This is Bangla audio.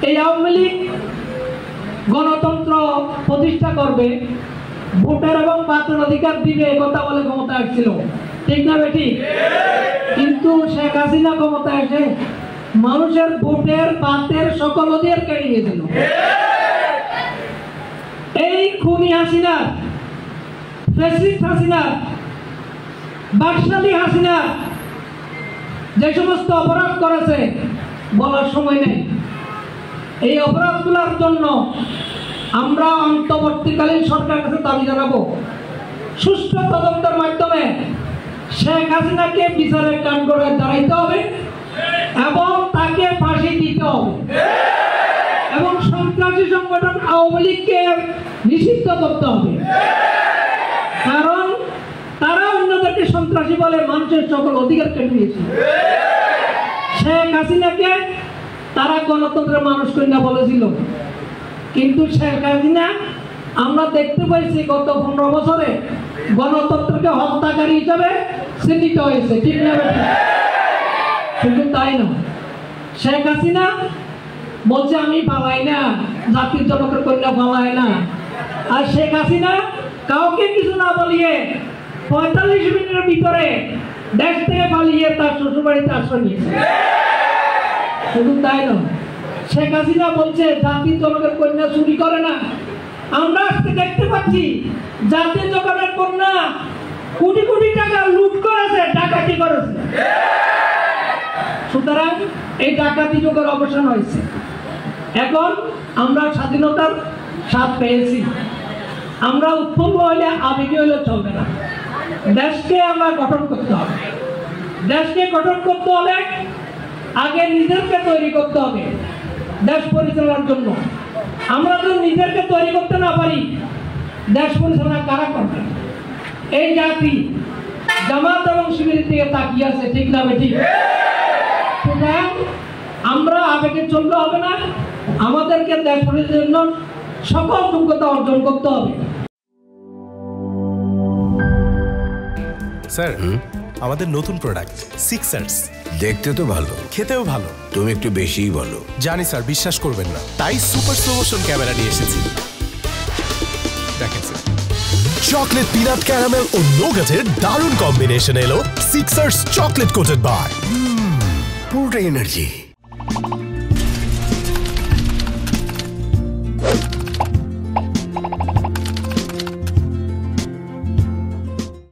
এই আওয়ামী লীগ গণতন্ত্র প্রতিষ্ঠা করবে, ভোটের এবং বাতের অধিকার দিবে, কথা বলে ক্ষমতা আসছিল, ঠিক না বেটি? কিন্তু শেখ হাসিনা ক্ষমতা এসে মানুষের ভোটের বাতের সকল অধিকার কেড়ে নিয়েছিল। এই খুনি হাসিনা, ফ্যাসিস্ট হাসিনা, বাকশালী হাসিনা যে সমস্ত অপরাধ করেছে বলার সময় নেই। এই অপরাধগুলোর জন্য আমরা অন্তর্বর্তীকালীন সরকারের কাছে দাবি জানাবো, সুষ্ঠু তদন্তের মাধ্যমে শেখ হাসিনাকে বিচারের কাঠগড়ায় দাঁড়াইতে হবে এবং তাকে ফাঁসি দিতে হবে এবং সন্ত্রাসী সংগঠন আওয়ামী লীগকে নিষিদ্ধ করতে হবে, কারণ তারা অন্যদেরকে সন্ত্রাসী বলে মানুষের সকল অধিকার কেড়ে নিয়েছে। শেখ হাসিনাকে তারা গণতন্ত্রের মানুষ কন্যা বলেছিল, কিন্তু শেখ হাসিনা আমরা দেখতে পাইছি গত 15 বছরে গণতন্ত্রকে হত্যাকারী হিসাবে চিহ্নিত হয়েছে, ঠিক না? শুধু তাই না, শেখ হাসিনা বলছে আমি পালাই না, জাতির জনকের কন্যা পালাই না। আর শেখ হাসিনা কাউকে কিছু না বলিয়ে 45 মিনিটের ভিতরে দেশ থেকে পালিয়ে তার শ্বশুরবাড়িতে আশ্রয় নিয়েছে। শুধু তাই না, শেখ হাসিনা বলছে জাতির জনকের কন্যা চুরি করে না। আমরা আজকে দেখতে পাচ্ছি জাতির জনকের কন্যা কোটি কোটি টাকা লুট করেছে, ডাকাতি করেছে। সুতরাং এই ডাকাতি যুগের অবসান হয়েছে। এখন আমরা স্বাধীনতার স্বাদ পেয়েছি, আমরা উৎফুল্ল হইলে আবেগী হইলে চলবে না। দেশকে আমরা গঠন করতে হবে। দেশকে গঠন করতে হলে আগে নিজেকে তৈরি করতে হবে দেশ পরিচালনার জন্য। আমরা যদি নিজেকে তৈরি করতে না পারি, দেশ পরিচালনা কারা করবে? এই জাতি জামাত এবং শিবিরের দিকে তাকিয়ে আছে, ঠিক না বেঠিক? সুতরাং আমরা আবেগে চললে হবে না, আমাদেরকে দেশ পরিচালনার জন্য সকল যোগ্যতা অর্জন করতে হবে। স্যার, আমাদের নতুন প্রোডাক্ট সিক্সার্স। দেখতে তো ভালো, খেতেও ভালো। তুমি একটু বেশিই বলো। জানি স্যার, বিশ্বাস করবেন না, তাই সুপার স্লো মোশন ক্যামেরা নিয়ে এসেছি। দেখেন স্যার, চকলেট পিনাট ক্যারামেল ও নোগাটের দারুণ কম্বিনেশন এলো সিক্সার্স চকলেট কোটেড বার। পুরোটা এনার্জি।